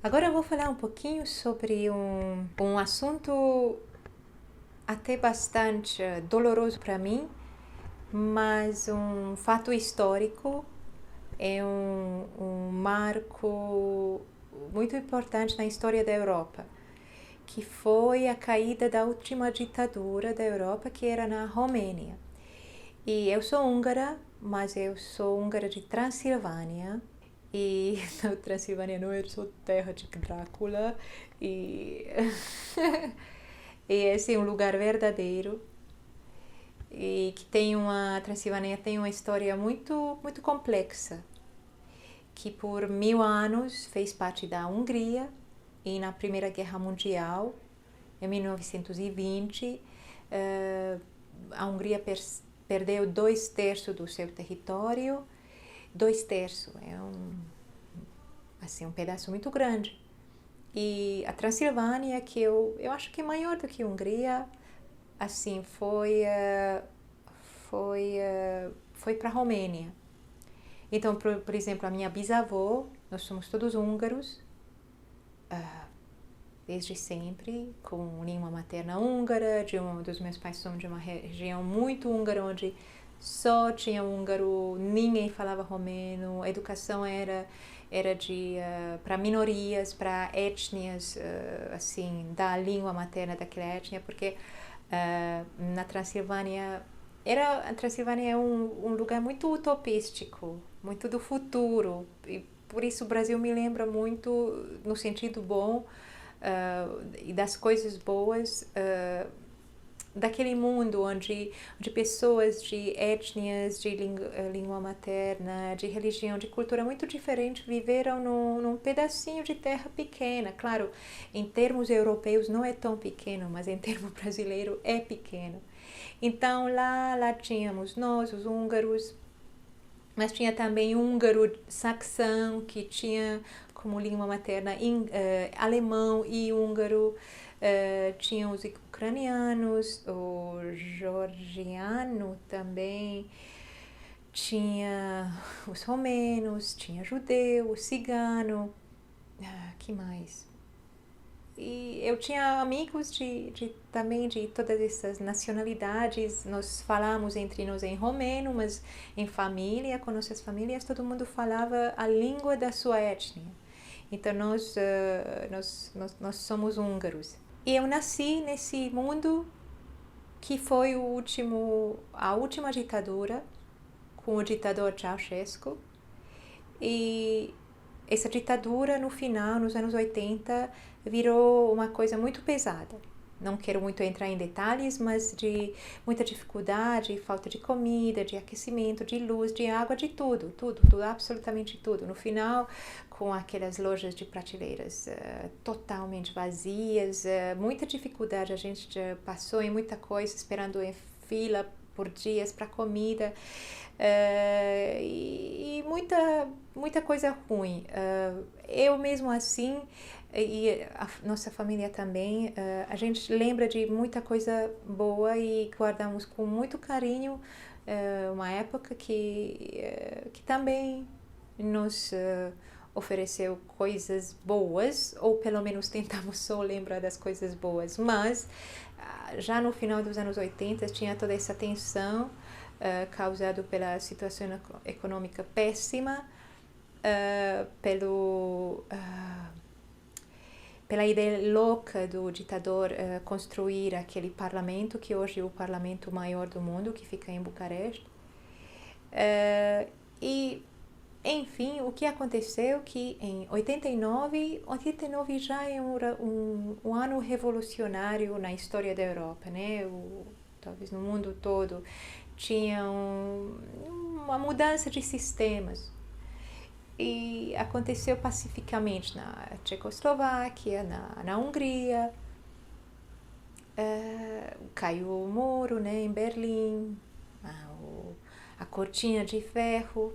Agora eu vou falar um pouquinho sobre um assunto até bastante doloroso para mim, mas um fato histórico, é um marco muito importante na história da Europa, que foi a caída da última ditadura da Europa, que era na Romênia. E eu sou húngara, mas eu sou húngara de Transilvânia. E na Transilvânia não é só terra de Drácula. E, e esse é um lugar verdadeiro. E que tem a Transilvânia tem uma história muito complexa. Que por 1000 anos fez parte da Hungria. E na Primeira Guerra Mundial, em 1920, a Hungria perdeu 2/3 do seu território. 2/3 é um pedaço muito grande. E a Transilvânia, que eu acho que é maior do que a Hungria, assim, foi para a Romênia. Então, por exemplo, a minha bisavó, nós somos todos húngaros, desde sempre, com língua materna húngara. Dos meus pais são de uma região muito húngara, onde só tinha húngaro, ninguém falava romeno, a educação era para minorias, para etnias, assim, da língua materna daquela etnia, porque na Transilvânia a Transilvânia é um lugar muito utopístico, muito do futuro, e por isso o Brasil me lembra muito, no sentido bom, e das coisas boas, daquele mundo onde pessoas de etnias, de língua materna, de religião, de cultura muito diferente viveram num pedacinho de terra pequena. Claro, em termos europeus não é tão pequeno, mas em termos brasileiro é pequeno. Então lá tínhamos nós, os húngaros, mas tinha também húngaro saxão, que tinha como língua materna alemão e húngaro. Tinha os ucranianos, o georgiano também, tinha os romenos, tinha judeu, o cigano, que mais? E eu tinha amigos também de todas essas nacionalidades. Nós falamos entre nós em romeno, mas em família, com nossas famílias, todo mundo falava a língua da sua etnia. Então nós somos húngaros. E eu nasci nesse mundo que foi a última ditadura, com o ditador Ceausescu. E essa ditadura, no final, nos anos 80, virou uma coisa muito pesada. Não quero muito entrar em detalhes, mas de muita dificuldade, falta de comida, de aquecimento, de luz, de água, de tudo, absolutamente tudo. No final, com aquelas lojas de prateleiras totalmente vazias, muita dificuldade, a gente passou em muita coisa, esperando em fila por dias para comida. E muita coisa ruim. Eu mesmo assim, e a nossa família também, a gente lembra de muita coisa boa e guardamos com muito carinho uma época que também nos ofereceu coisas boas, ou pelo menos tentamos só lembrar das coisas boas, mas já no final dos anos 80 tinha toda essa tensão causado pela situação econômica péssima, pela ideia louca do ditador construir aquele parlamento, que hoje é o parlamento maior do mundo, que fica em Bucareste. E, enfim, o que aconteceu que em 89 já é um ano revolucionário na história da Europa, né? Talvez no mundo todo. Tinha uma mudança de sistemas. E aconteceu pacificamente na Tchecoslováquia, na Hungria. Caiu o muro, né, em Berlim, a cortina de ferro.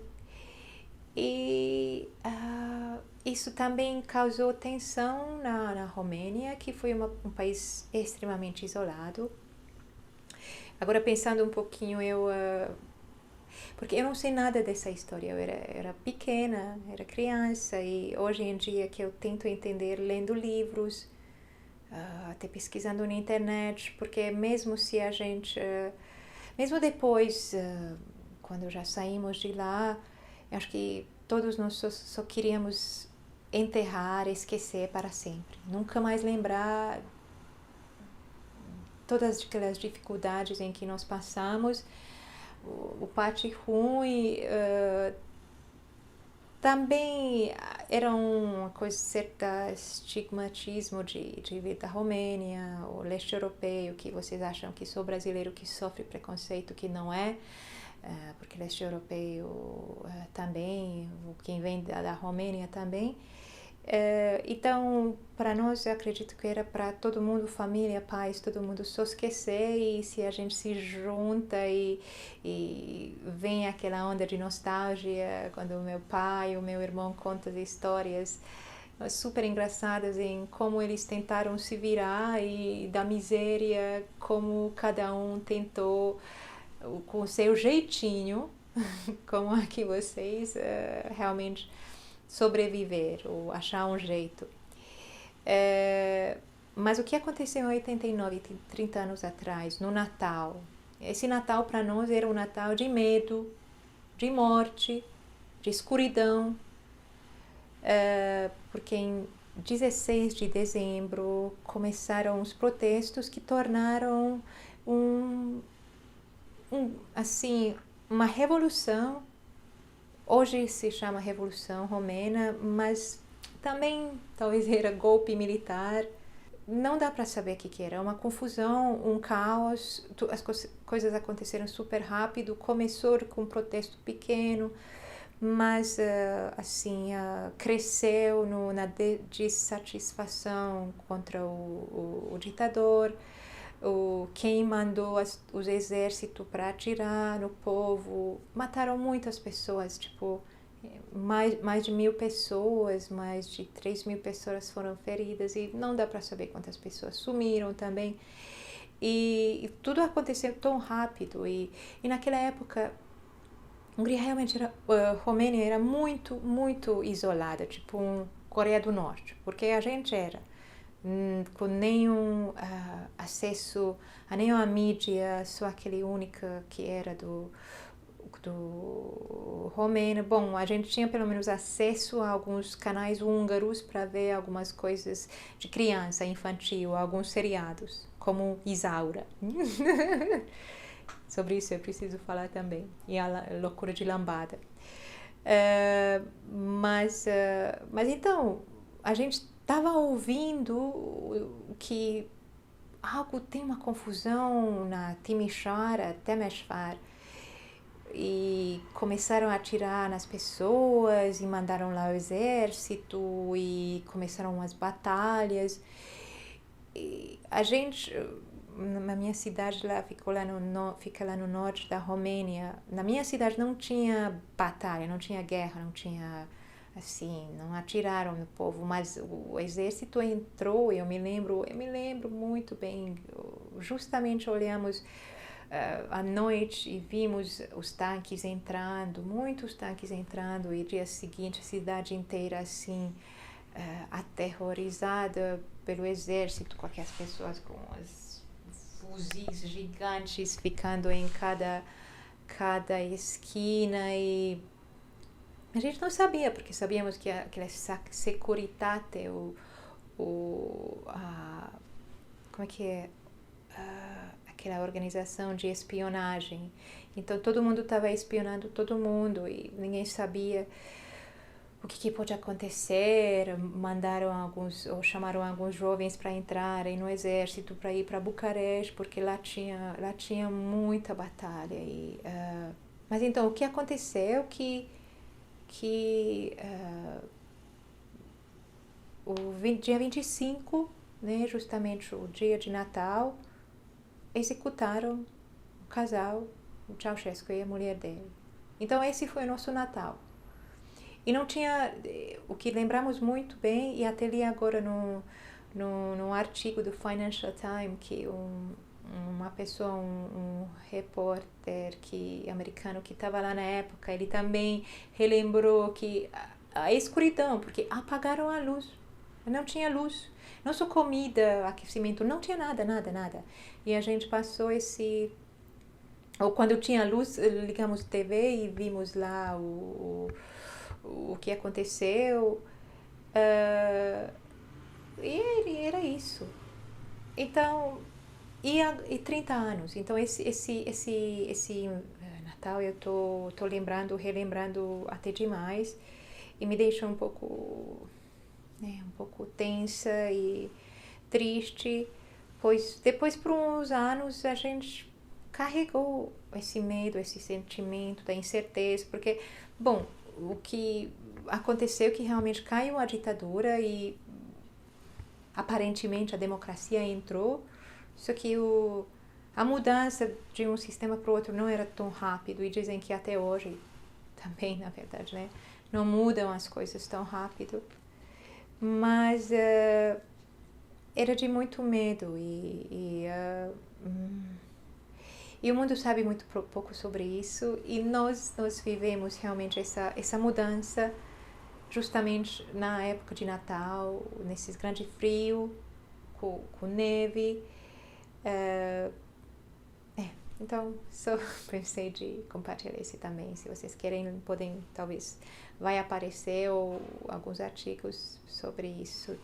E isso também causou tensão na Romênia, que foi um país extremamente isolado. Agora, pensando um pouquinho, Porque eu não sei nada dessa história, eu era pequena, era criança, e hoje em dia que eu tento entender lendo livros, até pesquisando na internet, porque mesmo se a gente, mesmo depois, quando já saímos de lá, eu acho que todos nós só queríamos enterrar, esquecer para sempre, nunca mais lembrar todas aquelas dificuldades em que nós passamos. O parte ruim também era uma coisa, certa estigmatismo de vir da Romênia, o leste europeu, que vocês acham que sou brasileiro que sofre preconceito, que não é, porque leste europeu também, quem vem da Romênia também. Então, para nós, eu acredito que era para todo mundo, família, pais, todo mundo só esquecer, e se a gente se junta e vem aquela onda de nostalgia, quando o meu pai, o meu irmão contam histórias super engraçadas em como eles tentaram se virar e da miséria, como cada um tentou com o seu jeitinho, como aqui vocês realmente sobreviver ou achar um jeito. Mas o que aconteceu em 89, 30 anos atrás, no Natal? Esse Natal para nós era um Natal de medo, de morte, de escuridão, porque em 16 de dezembro começaram os protestos que tornaram assim, uma revolução. Hoje se chama Revolução Romena, mas também talvez era golpe militar. Não dá para saber o que era. Uma confusão, um caos. As coisas aconteceram super rápido. Começou com um protesto pequeno, mas assim cresceu na dissatisfação contra o ditador. Quem mandou os exércitos para atirar no povo, mataram muitas pessoas, tipo, mais de 1.000 pessoas, mais de 3.000 pessoas foram feridas, e não dá para saber quantas pessoas sumiram também, e tudo aconteceu tão rápido, e naquela época, a Hungria realmente Romênia era muito, muito isolada, tipo Coreia do Norte, porque a gente era com nenhum acesso a nenhuma mídia, só aquele único que era do romeno. Bom, a gente tinha pelo menos acesso a alguns canais húngaros para ver algumas coisas de criança, infantil, alguns seriados, como Isaura. Sobre isso eu preciso falar também. E a loucura de lambada. Mas então, a gente estava ouvindo que algo tem uma confusão na Timișoara, Temesvar, e começaram a atirar nas pessoas e mandaram lá o exército e começaram umas batalhas. E a gente, na minha cidade lá, fica lá no norte da Romênia, na minha cidade não tinha batalha, não tinha guerra, não tinha assim, não atiraram no povo, mas o exército entrou. Eu me lembro muito bem. Justamente olhamos à noite e vimos os tanques entrando, muitos tanques entrando, e dia seguinte a cidade inteira assim aterrorizada pelo exército, com aquelas pessoas com as fuzis gigantes ficando em cada esquina, e a gente não sabia, porque sabíamos que aquela Securitate, como é que é? Aquela organização de espionagem. Então todo mundo estava espionando todo mundo e ninguém sabia o que pode acontecer. Chamaram alguns jovens para entrarem no exército, para ir para Bucareste, porque lá tinha muita batalha. Mas então o que aconteceu dia 25, né, justamente o dia de Natal, executaram o casal, o Ceausescu e a mulher dele. Então esse foi o nosso Natal. E não tinha, o que lembramos muito bem, e até li agora no artigo do Financial Times, que uma pessoa, um repórter americano que estava lá na época, ele também relembrou que a escuridão, porque apagaram a luz, não tinha luz, não só comida, aquecimento, não tinha nada, nada, nada. E a gente passou ou quando tinha luz, ligamos TV e vimos lá o que aconteceu. E era isso. Então, e 30 anos. Então, esse Natal eu tô lembrando, relembrando até demais. E me deixa um pouco tensa e triste. Pois depois, por uns anos, a gente carregou esse medo, esse sentimento da incerteza. Porque, bom, o que aconteceu é que realmente caiu a ditadura e aparentemente a democracia entrou, só que a mudança de um sistema para o outro não era tão rápido, e dizem que até hoje também, na verdade, né, não mudam as coisas tão rápido, mas era de muito medo e o mundo sabe muito pouco sobre isso, e nós vivemos realmente essa mudança justamente na época de Natal, nesses grandes frios, com neve. Então, só pensei de compartilhar esse também. Se vocês querem, podem, talvez, vai aparecer alguns artigos sobre isso,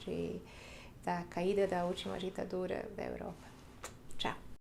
da caída da última ditadura da Europa. Tchau!